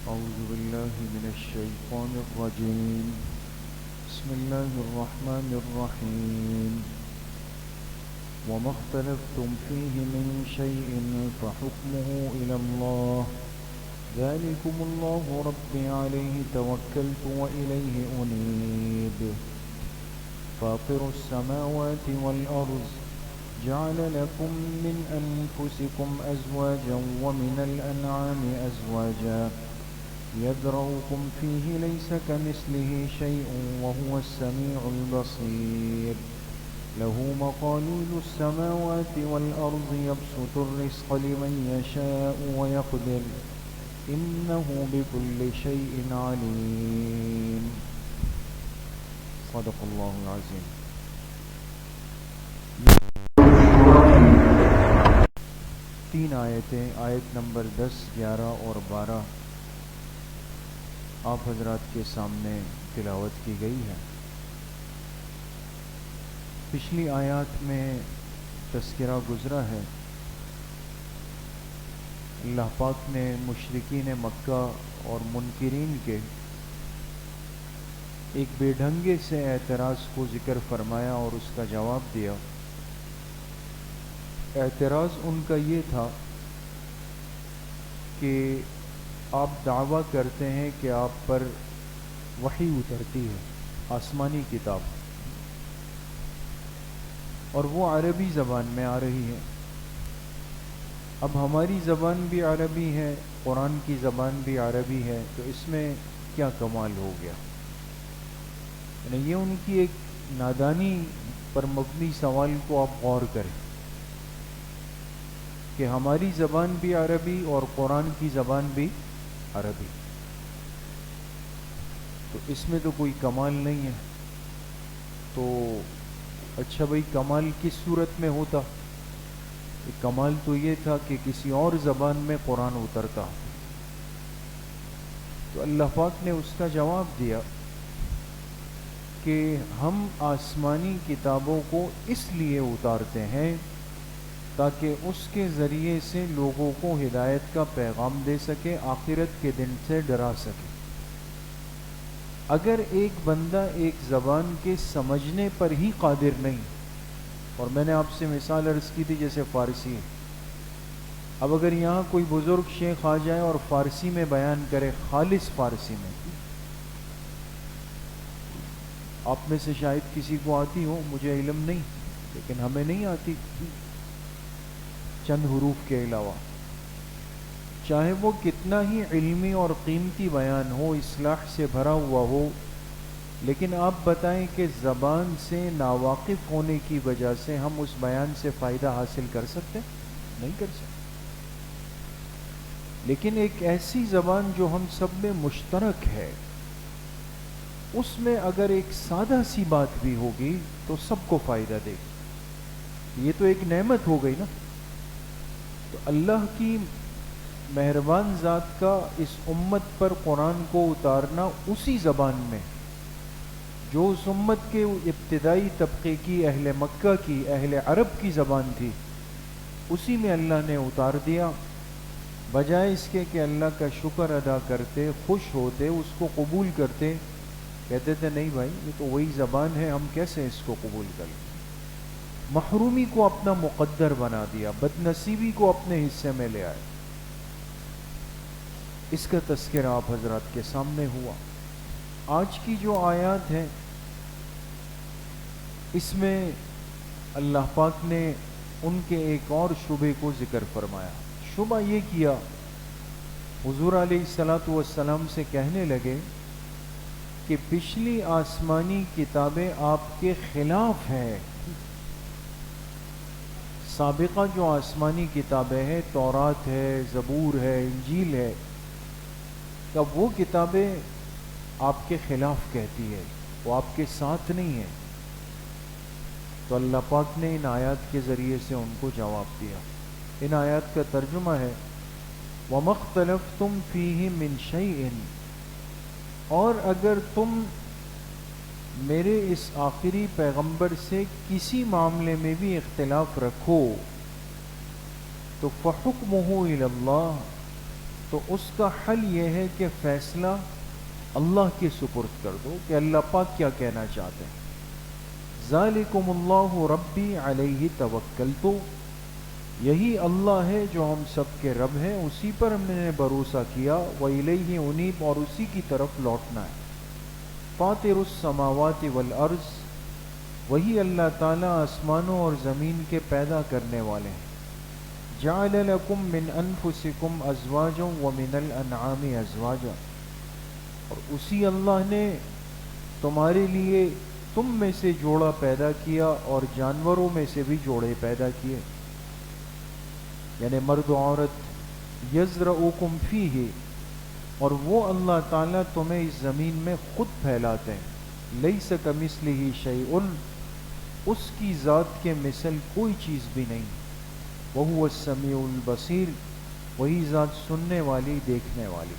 أعوذ بالله من الشيطان الرجيم. بسم الله الرحمن الرحيم. وما اختلفتم فيه من شيء فحكمه إلى الله ذلكم الله ربي عليه توكلت وإليه أنيب. فاطر السماوات والأرض جعل لكم من أنفسكم أزواجا ومن الأنعام أزواجا يذرؤكم فيه ليس كمثله شيء وهو السميع البصير. له مقاليد السماوات والأرض يبسط الرزق لمن يشاء ويقدر إنه بكل شيء عليم. صدق الله العظيم. تین آیتیں، آیت نمبر 10، 11 اور 12 آپ حضرات کے سامنے تلاوت کی گئی ہے۔ پچھلی آیات میں تذکرہ گزرا ہے، اللہ پاک نے مشرکین مکہ اور منکرین کے ایک بے ڈھنگے سے اعتراض کو ذکر فرمایا اور اس کا جواب دیا۔ اعتراض ان کا یہ تھا کہ آپ دعویٰ کرتے ہیں کہ آپ پر وحی اترتی ہے، آسمانی کتاب، اور وہ عربی زبان میں آ رہی ہے۔ اب ہماری زبان بھی عربی ہے، قرآن کی زبان بھی عربی ہے، تو اس میں کیا کمال ہو گیا؟ یعنی یہ ان کی ایک نادانی پر مبنی سوال کو آپ غور کریں کہ ہماری زبان بھی عربی اور قرآن کی زبان بھی عربی، تو اس میں تو کوئی کمال نہیں ہے۔ تو اچھا بھائی، کمال کس صورت میں ہوتا؟ کمال تو یہ تھا کہ کسی اور زبان میں قرآن اترتا۔ تو اللہ پاک نے اس کا جواب دیا کہ ہم آسمانی کتابوں کو اس لیے اتارتے ہیں تاکہ اس کے ذریعے سے لوگوں کو ہدایت کا پیغام دے سکے، آخرت کے دن سے ڈرا سکے۔ اگر ایک بندہ ایک زبان کے سمجھنے پر ہی قادر نہیں، اور میں نے آپ سے مثال عرض کی تھی جیسے فارسی ہے، اب اگر یہاں کوئی بزرگ شیخ آ جائے اور فارسی میں بیان کرے، خالص فارسی میں، آپ میں سے شاید کسی کو آتی ہو، مجھے علم نہیں، لیکن ہمیں نہیں آتی چند حروف کے علاوہ، چاہے وہ کتنا ہی علمی اور قیمتی بیان ہو، اصلاح سے بھرا ہوا ہو، لیکن آپ بتائیں کہ زبان سے ناواقف ہونے کی وجہ سے ہم اس بیان سے فائدہ حاصل کر سکتے؟ نہیں کر سکتے۔ لیکن ایک ایسی زبان جو ہم سب میں مشترک ہے، اس میں اگر ایک سادہ سی بات بھی ہوگی تو سب کو فائدہ دے گی۔ یہ تو ایک نعمت ہو گئی نا۔ تو اللہ کی مہربان ذات کا اس امت پر قرآن کو اتارنا اسی زبان میں جو اس امت کے ابتدائی طبقے کی، اہل مکہ کی، اہل عرب کی زبان تھی، اسی میں اللہ نے اتار دیا، بجائے اس کے کہ اللہ کا شکر ادا کرتے، خوش ہوتے، اس کو قبول کرتے، کہتے تھے نہیں بھائی یہ تو وہی زبان ہے، ہم کیسے اس کو قبول کریں۔ محرومی کو اپنا مقدر بنا دیا، بد نصیبی کو اپنے حصے میں لے آئے۔ اس کا تذکرہ آپ حضرات کے سامنے ہوا۔ آج کی جو آیات ہیں اس میں اللہ پاک نے ان کے ایک اور شبے کو ذکر فرمایا۔ شبہ یہ کیا، حضور علیہ الصلاۃ والسلام سے کہنے لگے کہ پچھلی آسمانی کتابیں آپ کے خلاف ہیں۔ سابقہ جو آسمانی کتابیں ہیں، تورات ہے، زبور ہے، انجیل ہے، کہ وہ کتابیں آپ کے خلاف کہتی ہے، وہ آپ کے ساتھ نہیں ہے۔ تو اللہ پاک نے ان آیات کے ذریعے سے ان کو جواب دیا۔ ان آیات کا ترجمہ ہے وَمَا اخْتَلَفْتُمْ فِيهِ مِنْ شَيْءٍ، اور اگر تم میرے اس آخری پیغمبر سے کسی معاملے میں بھی اختلاف رکھو تو فَحُكْمُهُ إِلَى اللَّهِ، تو اس کا حل یہ ہے کہ فیصلہ اللہ کے سپرد کر دو کہ اللہ پاک کیا کہنا چاہتے ہیں. ذالکم اللہ ربی علیہ توکلت، یہی اللہ ہے جو ہم سب کے رب ہیں، اسی پر ہم نے بھروسہ کیا. وَإِلَيْهِ أُنِيبُ، اور اسی کی طرف لوٹنا ہے. فاطر السماوات والارض، وہی اللہ تعالیٰ آسمانوں اور زمین کے پیدا کرنے والے ہیں. جعل لکم من انفسکم ازواجا ومن الانعام ازواجا، اور اسی اللہ نے تمہارے لیے تم میں سے جوڑا پیدا کیا اور جانوروں میں سے بھی جوڑے پیدا کیے، یعنی مرد و عورت. یزرعکم فیہ، اور وہ اللہ تعالیٰ تمہیں اس زمین میں خود پھیلاتے ہیں. لیس کمثلہ شیء، اس کی ذات کے مثل کوئی چیز بھی نہیں. وہو السمیع البصیر، وہی ذات سننے والی دیکھنے والی.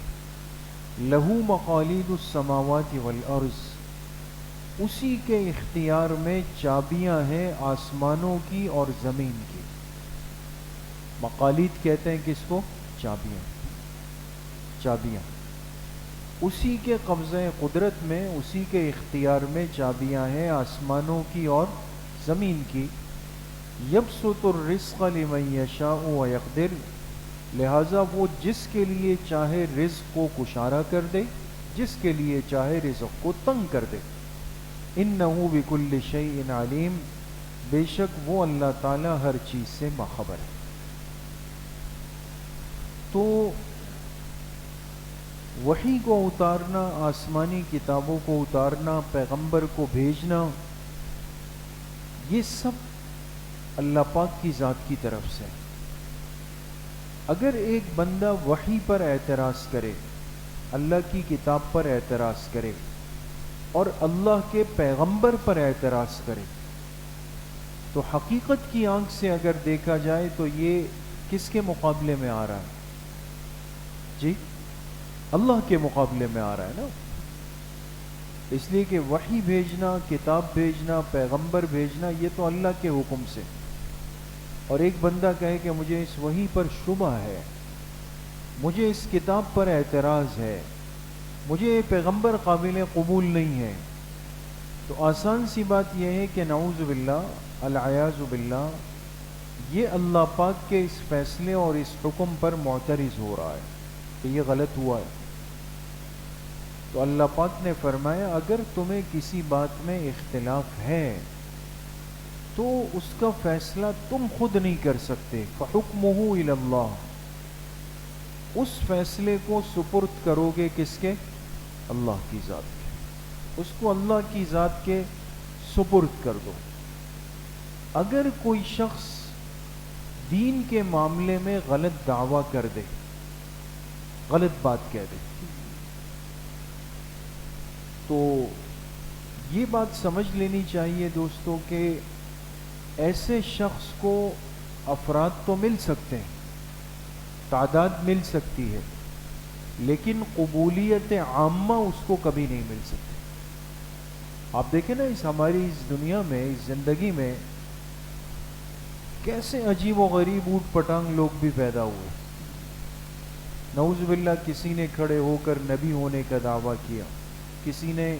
لہو مقالید السماوات والارض، اسی کے اختیار میں چابیاں ہیں آسمانوں کی اور زمین کی. مقالید کہتے ہیں کس کو؟ چابیاں. چابیاں اسی کے قبضہ قدرت میں، اسی کے اختیار میں چابیاں ہیں آسمانوں کی اور زمین کی. یبسط الرزق لمن یشاء ویقدر، لہذا وہ جس کے لیے چاہے رزق کو کشادہ کر دے، جس کے لیے چاہے رزق کو تنگ کر دے. انہ بکل شیء علیم، بے شک وہ اللہ تعالیٰ ہر چیز سے باخبر ہے. تو وحی کو اتارنا، آسمانی کتابوں کو اتارنا، پیغمبر کو بھیجنا، یہ سب اللہ پاک کی ذات کی طرف سے. اگر ایک بندہ وحی پر اعتراض کرے، اللہ کی کتاب پر اعتراض کرے اور اللہ کے پیغمبر پر اعتراض کرے، تو حقیقت کی آنکھ سے اگر دیکھا جائے تو یہ کس کے مقابلے میں آ رہا ہے؟ جی اللہ کے مقابلے میں آ رہا ہے نا. اس لیے کہ وحی بھیجنا، کتاب بھیجنا، پیغمبر بھیجنا، یہ تو اللہ کے حکم سے. اور ایک بندہ کہے کہ مجھے اس وحی پر شبہ ہے، مجھے اس کتاب پر اعتراض ہے، مجھے یہ پیغمبر قابل قبول نہیں ہے، تو آسان سی بات یہ ہے کہ نعوذ باللہ، العیاذ باللہ، یہ اللہ پاک کے اس فیصلے اور اس حکم پر معترض ہو رہا ہے کہ یہ غلط ہوا ہے. تو اللہ پاک نے فرمایا اگر تمہیں کسی بات میں اختلاف ہے تو اس کا فیصلہ تم خود نہیں کر سکتے. فحکمہ الی اللہ، اس فیصلے کو سپرد کرو گے کس کے؟ اللہ کی ذات کے. اس کو اللہ کی ذات کے سپرد کر دو. اگر کوئی شخص دین کے معاملے میں غلط دعویٰ کر دے، غلط بات کہہ دے، تو یہ بات سمجھ لینی چاہیے دوستوں کہ ایسے شخص کو افراد تو مل سکتے ہیں، تعداد مل سکتی ہے، لیکن قبولیت عامہ اس کو کبھی نہیں مل سکتی. آپ دیکھیں نا اس ہماری اس دنیا میں، اس زندگی میں کیسے عجیب و غریب اوٹ پٹانگ لوگ بھی پیدا ہوئے. نعوذ باللہ کسی نے کھڑے ہو کر نبی ہونے کا دعویٰ کیا، کسی نے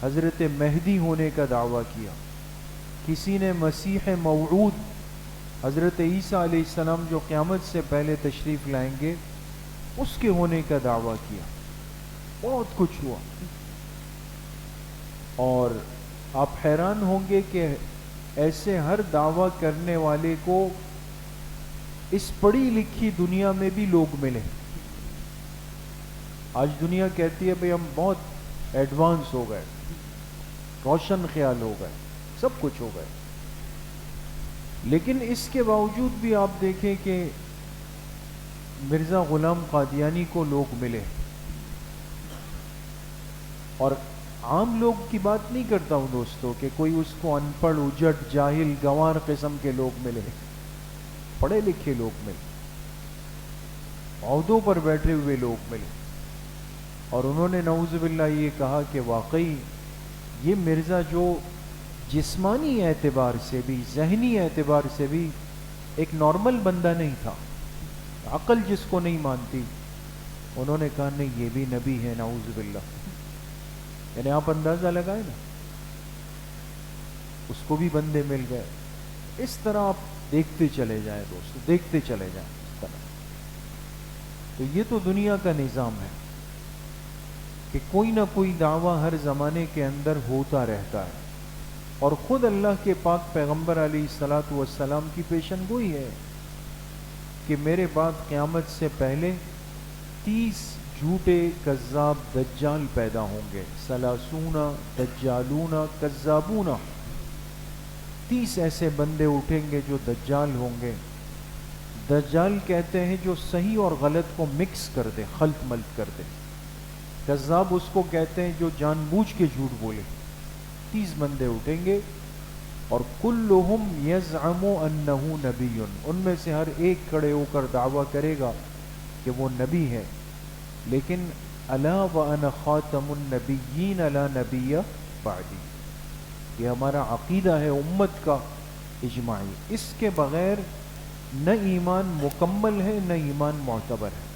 حضرت مہدی ہونے کا دعویٰ کیا، کسی نے مسیح موعود حضرت عیسیٰ علیہ السلام جو قیامت سے پہلے تشریف لائیں گے اس کے ہونے کا دعویٰ کیا. بہت کچھ ہوا. اور آپ حیران ہوں گے کہ ایسے ہر دعویٰ کرنے والے کو اس پڑھی لکھی دنیا میں بھی لوگ ملے. آج دنیا کہتی ہے بھئی ہم بہت ایڈوانس ہو گئے، روشن خیال ہو گئے، سب کچھ ہو گئے، لیکن اس کے باوجود بھی آپ دیکھیں کہ مرزا غلام قادیانی کو لوگ ملے. اور عام لوگ کی بات نہیں کرتا ہوں دوستوں کہ کوئی اس کو ان پڑھ، اجٹ، جاہل، گنوار قسم کے لوگ ملے، پڑھے لکھے لوگ ملے، عہدوں پر بیٹھے ہوئے لوگ ملے. اور انہوں نے نعوذ باللہ یہ کہا کہ واقعی یہ مرزا جو جسمانی اعتبار سے بھی، ذہنی اعتبار سے بھی ایک نارمل بندہ نہیں تھا، عقل جس کو نہیں مانتی، انہوں نے کہا نہیں یہ بھی نبی ہے، نعوذ باللہ. یعنی آپ اندازہ لگائیں نا، اس کو بھی بندے مل گئے. اس طرح آپ دیکھتے چلے جائیں دوستو، دیکھتے چلے جائیں اس طرح. تو یہ تو دنیا کا نظام ہے کہ کوئی نہ کوئی دعویٰ ہر زمانے کے اندر ہوتا رہتا ہے، اور خود اللہ کے پاک پیغمبر علیہ الصلاۃ والسلام کی پیشن گوئی ہے کہ میرے بعد قیامت سے پہلے 30 جھوٹے کذاب دجال پیدا ہوں گے. سلاسون دجالون کذابون، 30 ایسے بندے اٹھیں گے جو دجال ہوں گے. دجال کہتے ہیں جو صحیح اور غلط کو مکس کر دے، خلط ملط کر دے. کذاب اس کو کہتے ہیں جو جان بوجھ کے جھوٹ بولے. 30 بندے اٹھیں گے اور کلہم یزعم انہ نبی، ان میں سے ہر ایک کھڑے ہو کر دعویٰ کرے گا کہ وہ نبی ہے. لیکن الا وانا خاتم النبیین لا نبی بعدی، یہ ہمارا عقیدہ ہے امت کا اجماعی. اس کے بغیر نہ ایمان مکمل ہے نہ ایمان معتبر ہے.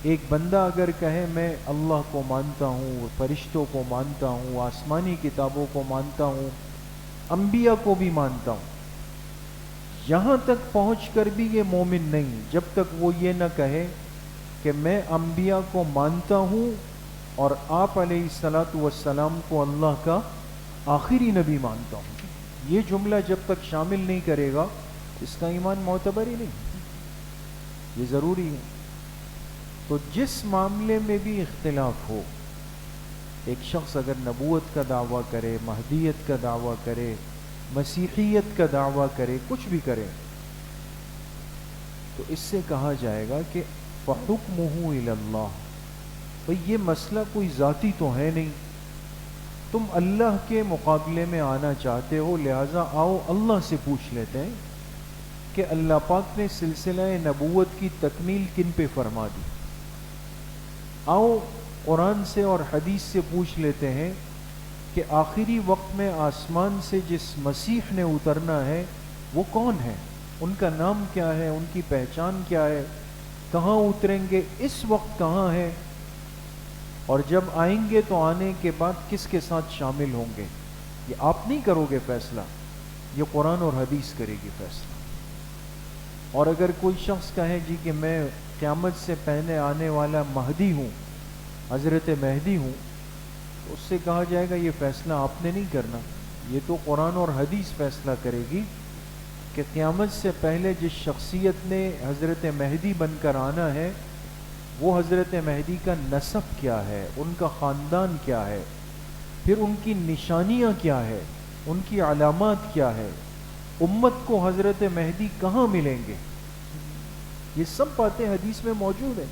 ایک بندہ اگر کہے میں اللہ کو مانتا ہوں، فرشتوں کو مانتا ہوں، آسمانی کتابوں کو مانتا ہوں، انبیاء کو بھی مانتا ہوں، یہاں تک پہنچ کر بھی یہ مومن نہیں جب تک وہ یہ نہ کہے کہ میں انبیاء کو مانتا ہوں اور آپ علیہ الصلاۃ والسلام کو اللہ کا آخری نبی مانتا ہوں. یہ جملہ جب تک شامل نہیں کرے گا اس کا ایمان معتبر ہی نہیں. یہ ضروری ہے. تو جس معاملے میں بھی اختلاف ہو، ایک شخص اگر نبوت کا دعویٰ کرے، مہدیت کا دعویٰ کرے، مسیحیت کا دعویٰ کرے، کچھ بھی کرے، تو اس سے کہا جائے گا کہ فَحُكْمُهُ إِلَى اللَّهِ، بھئی یہ مسئلہ کوئی ذاتی تو ہے نہیں، تم اللہ کے مقابلے میں آنا چاہتے ہو، لہٰذا آؤ اللہ سے پوچھ لیتے ہیں کہ اللہ پاک نے سلسلہ نبوت کی تکمیل کن پہ فرما دی. آؤ قرآن سے اور حدیث سے پوچھ لیتے ہیں کہ آخری وقت میں آسمان سے جس مسیح نے اترنا ہے وہ کون ہے، ان کا نام کیا ہے، ان کی پہچان کیا ہے، کہاں اتریں گے، اس وقت کہاں ہے، اور جب آئیں گے تو آنے کے بعد کس کے ساتھ شامل ہوں گے. یہ آپ نہیں کرو گے فیصلہ، یہ قرآن اور حدیث کرے گی فیصلہ. اور اگر کوئی شخص کہے جی کہ میں قیامت سے پہلے آنے والا مہدی ہوں، حضرت مہدی ہوں، تو اس سے کہا جائے گا یہ فیصلہ آپ نے نہیں کرنا، یہ تو قرآن اور حدیث فیصلہ کرے گی کہ قیامت سے پہلے جس شخصیت نے حضرت مہدی بن کر آنا ہے وہ حضرت مہدی کا نسب کیا ہے، ان کا خاندان کیا ہے، پھر ان کی نشانیاں کیا ہے، ان کی علامات کیا ہے، امت کو حضرت مہدی کہاں ملیں گے. یہ سب باتیں حدیث میں موجود ہیں.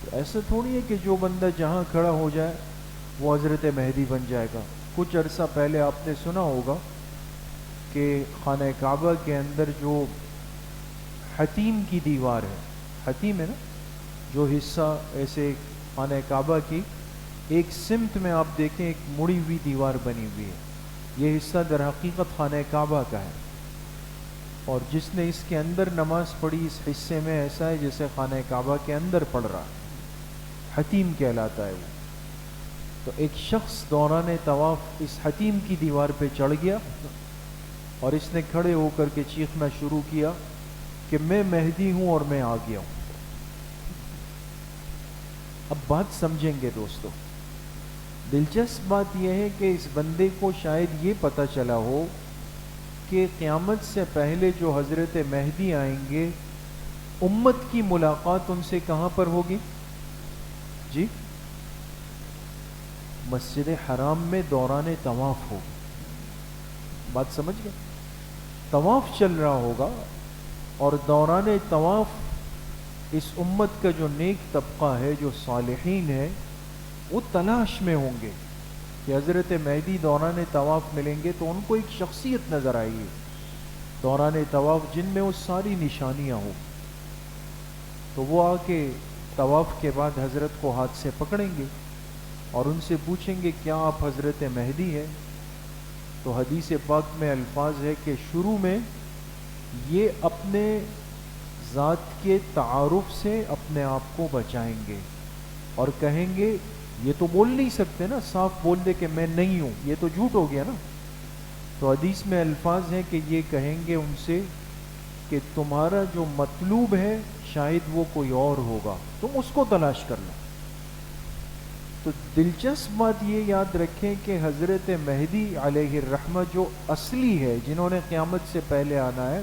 تو ایسا تھوڑی ہے کہ جو بندہ جہاں کھڑا ہو جائے وہ حضرت مہدی بن جائے گا. کچھ عرصہ پہلے آپ نے سنا ہوگا کہ خانہ کعبہ کے اندر جو حتیم کی دیوار ہے، حتیم ہے نا، جو حصہ ایسے خانہ کعبہ کی ایک سمت میں آپ دیکھیں ایک مڑی ہوئی دیوار بنی ہوئی ہے، یہ حصہ در حقیقت خانہ کعبہ کا ہے، اور جس نے اس کے اندر نماز پڑھی اس حصے میں ایسا ہے جیسے خانہ کعبہ کے اندر پڑھ رہا ہے، حتیم کہلاتا ہے وہ. تو ایک شخص دوران طواف اس حتیم کی دیوار پہ چڑھ گیا اور اس نے کھڑے ہو کر کے چیخنا شروع کیا کہ میں مہدی ہوں اور میں آ گیا ہوں. اب بات سمجھیں گے دوستو. دلچسپ بات یہ ہے کہ اس بندے کو شاید یہ پتہ چلا ہو کہ قیامت سے پہلے جو حضرت مہدی آئیں گے امت کی ملاقات ان سے کہاں پر ہوگی؟ جی مسجد حرام میں دوران طواف ہوگی. بات سمجھ گئے؟ طواف چل رہا ہوگا اور دوران طواف اس امت کا جو نیک طبقہ ہے، جو صالحین ہے، وہ تلاش میں ہوں گے کہ حضرت مہدی دوران طواف ملیں گے تو ان کو ایک شخصیت نظر آئی ہے دوران طواف جن میں وہ ساری نشانیاں ہوں. تو وہ آ کے طواف کے بعد حضرت کو ہاتھ سے پکڑیں گے اور ان سے پوچھیں گے کیا آپ حضرت مہدی ہیں؟ تو حدیث پاک میں الفاظ ہے کہ شروع میں یہ اپنے ذات کے تعارف سے اپنے آپ کو بچائیں گے اور کہیں گے، یہ تو بول نہیں سکتے نا، صاف بول دے کہ میں نہیں ہوں، یہ تو جھوٹ ہو گیا نا. تو حدیث میں الفاظ ہیں کہ یہ کہیں گے ان سے کہ تمہارا جو مطلوب ہے شاید وہ کوئی اور ہوگا، تم اس کو تلاش کر لو. تو دلچسپ بات یہ یاد رکھیں کہ حضرت مہدی علیہ الرحمہ جو اصلی ہے، جنہوں نے قیامت سے پہلے آنا ہے،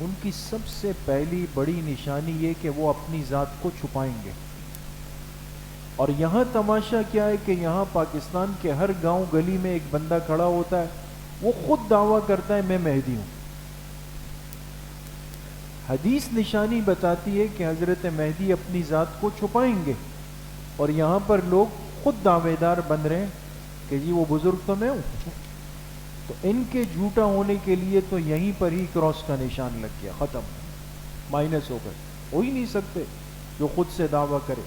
ان کی سب سے پہلی بڑی نشانی یہ کہ وہ اپنی ذات کو چھپائیں گے. اور یہاں تماشا کیا ہے کہ یہاں پاکستان کے ہر گاؤں گلی میں ایک بندہ کھڑا ہوتا ہے، وہ خود دعویٰ کرتا ہے میں مہدی ہوں. حدیث نشانی بتاتی ہے کہ حضرت مہدی اپنی ذات کو چھپائیں گے، اور یہاں پر لوگ خود دعوے دار بن رہے ہیں کہ جی وہ بزرگ تو میں ہوں. تو ان کے جھوٹا ہونے کے لیے تو یہیں پر ہی کراس کا نشان لگ گیا، ختم، مائنس ہو گئے، ہو ہی نہیں سکتے جو خود سے دعویٰ کرے.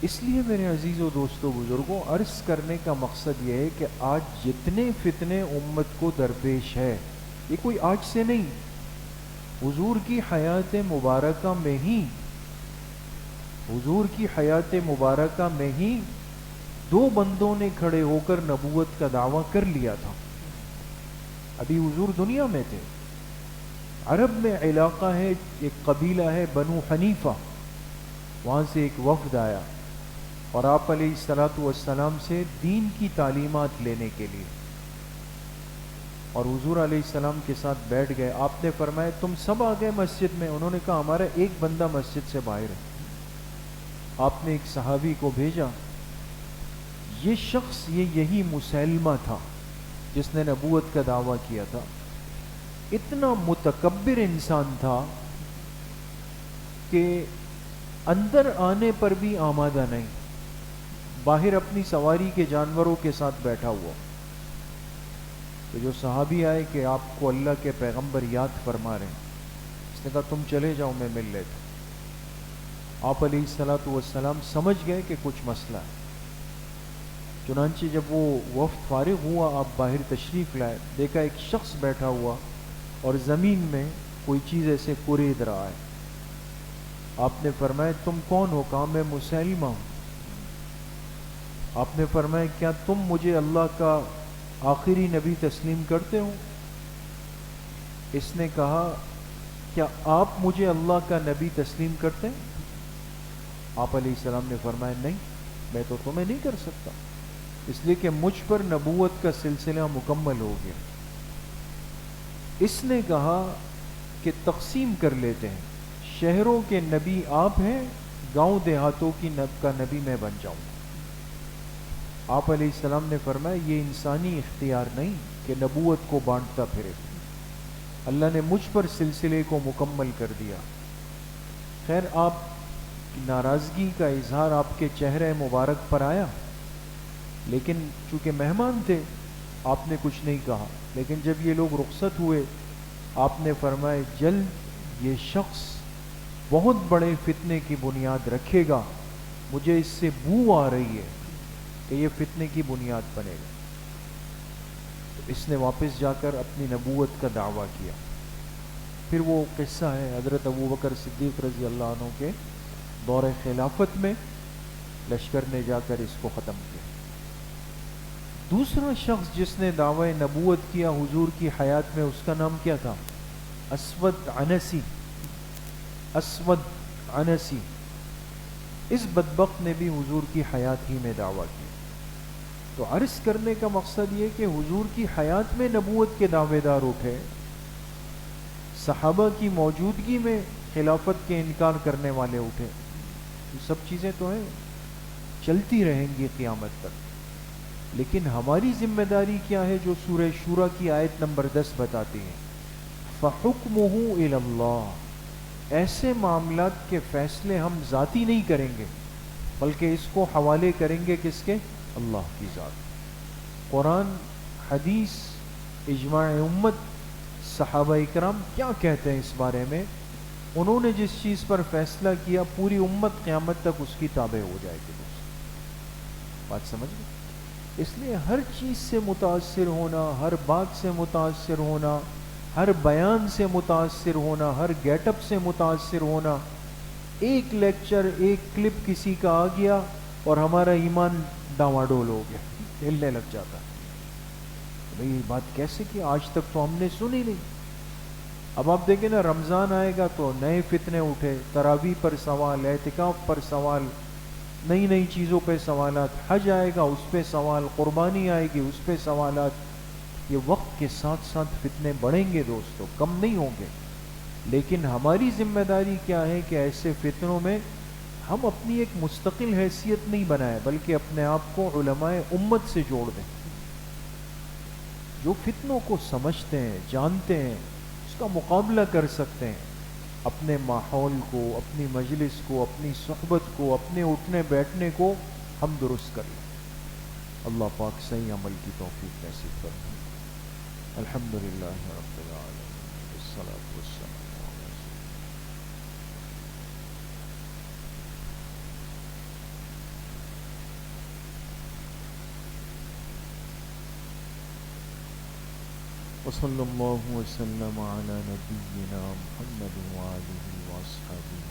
اس لیے میرے عزیزوں، دوستوں، بزرگوں، عرض کرنے کا مقصد یہ ہے کہ آج جتنے فتنے امت کو درپیش ہے، یہ کوئی آج سے نہیں، حضور کی حیات مبارکہ میں ہی، حضور کی حیات مبارکہ میں ہی دو بندوں نے کھڑے ہو کر نبوت کا دعویٰ کر لیا تھا. ابھی حضور دنیا میں تھے، عرب میں علاقہ ہے، ایک قبیلہ ہے بنو حنیفہ، وہاں سے ایک وفد آیا اور آپ علیہ الصلاۃ والسلام سے دین کی تعلیمات لینے کے لیے، اور حضور علیہ السلام کے ساتھ بیٹھ گئے. آپ نے فرمایا تم سب آ گئے مسجد میں؟ انہوں نے کہا ہمارا ایک بندہ مسجد سے باہر ہے. آپ نے ایک صحابی کو بھیجا، یہ شخص یہی مسیلمہ تھا جس نے نبوت کا دعویٰ کیا تھا. اتنا متکبر انسان تھا کہ اندر آنے پر بھی آمادہ نہیں، باہر اپنی سواری کے جانوروں کے ساتھ بیٹھا ہوا. تو جو صحابی آئے کہ آپ کو اللہ کے پیغمبر یاد فرما رہے ہیں، اس نے کہا تم چلے جاؤ، میں مل لیتا. آپ علیہ الصلاۃ والسلام سمجھ گئے کہ کچھ مسئلہ ہے. چنانچہ جب وہ وفد فارغ ہوا، آپ باہر تشریف لائے، دیکھا ایک شخص بیٹھا ہوا اور زمین میں کوئی چیز ایسے کورید رہا ہے. آپ نے فرمایا تم کون ہو؟ کہا میں مسیلمہ ہوں. آپ نے فرمایا کیا تم مجھے اللہ کا آخری نبی تسلیم کرتے ہو؟ اس نے کہا کیا آپ مجھے اللہ کا نبی تسلیم کرتے ہیں؟ آپ علیہ السلام نے فرمایا نہیں، میں تو تمہیں نہیں کر سکتا، اس لیے کہ مجھ پر نبوت کا سلسلہ مکمل ہو گیا. اس نے کہا کہ تقسیم کر لیتے ہیں، شہروں کے نبی آپ ہیں، گاؤں دیہاتوں کا نبی میں بن جاؤں. آپ علیہ السلام نے فرمایا یہ انسانی اختیار نہیں کہ نبوت کو بانٹتا پھرے، اللہ نے مجھ پر سلسلے کو مکمل کر دیا. خیر، آپ ناراضگی کا اظہار آپ کے چہرے مبارک پر آیا، لیکن چونکہ مہمان تھے آپ نے کچھ نہیں کہا. لیکن جب یہ لوگ رخصت ہوئے، آپ نے فرمایا جلد یہ شخص بہت بڑے فتنے کی بنیاد رکھے گا، مجھے اس سے بو آ رہی ہے کہ یہ فتنے کی بنیاد بنے گا. تو اس نے واپس جا کر اپنی نبوت کا دعویٰ کیا. پھر وہ قصہ ہے حضرت ابوبکر صدیق رضی اللہ عنہ کے دور خلافت میں لشکر نے جا کر اس کو ختم کیا. دوسرا شخص جس نے دعوی نبوت کیا حضور کی حیات میں، اس کا نام کیا تھا؟ اسود عنسی. اسود عنسی، اس بدبخت نے بھی حضور کی حیات ہی میں دعویٰ کیا. تو عرض کرنے کا مقصد یہ کہ حضور کی حیات میں نبوت کے دعوے دار اٹھے، صحابہ کی موجودگی میں خلافت کے انکار کرنے والے اٹھے. یہ سب چیزیں تو ہیں، چلتی رہیں گی قیامت تک. لیکن ہماری ذمہ داری کیا ہے؟ جو سورہ شورى کی آیت نمبر 10 بتاتی ہے، فَحُكْمُهُ إِلَى اللَّهِ. ایسے معاملات کے فیصلے ہم ذاتی نہیں کریں گے، بلکہ اس کو حوالے کریں گے کس کے؟ اللہ کی ذات. قرآن، حدیث، اجماع امت، صحابہ اکرام کیا کہتے ہیں اس بارے میں؟ انہوں نے جس چیز پر فیصلہ کیا پوری امت قیامت تک اس کی تابع ہو جائے گی. بات سمجھ گئے؟ اس لیے ہر چیز سے متاثر ہونا، ہر بات سے متاثر ہونا، ہر بیان سے متاثر ہونا، ہر گیٹ اپ سے متاثر ہونا، ایک لیکچر، ایک کلپ کسی کا آ گیا اور ہمارا ایمان ڈاواڈول ہو گیا، ہلنے لگ جاتا. بھئی یہ بات کیسے کی، آج تک تو ہم نے سنی نہیں. اب آپ دیکھیں نا، رمضان آئے گا تو نئے فتنے اٹھے، تراویح پر سوال، اعتکاف پر سوال، نئی نئی چیزوں پہ سوالات، حج آئے گا اس پہ سوال، قربانی آئے گی اس پہ سوالات. یہ وقت کے ساتھ ساتھ فتنے بڑھیں گے دوستو، کم نہیں ہوں گے. لیکن ہماری ذمہ داری کیا ہے کہ ایسے فتنوں میں ہم اپنی ایک مستقل حیثیت نہیں بنائیں، بلکہ اپنے آپ کو علماء امت سے جوڑ دیں، جو فتنوں کو سمجھتے ہیں، جانتے ہیں، اس کا مقابلہ کر سکتے ہیں. اپنے ماحول کو، اپنی مجلس کو، اپنی صحبت کو، اپنے اٹھنے بیٹھنے کو ہم درست کر لیں. اللہ پاک صحیح عمل کی توفیق نصیب فرمائے. الحمدللہ رب العالمین، والصلاة والسلام علی سیدنا. وصلی اللہ وسلم علی نبینا محمد وآلہ وصحبہ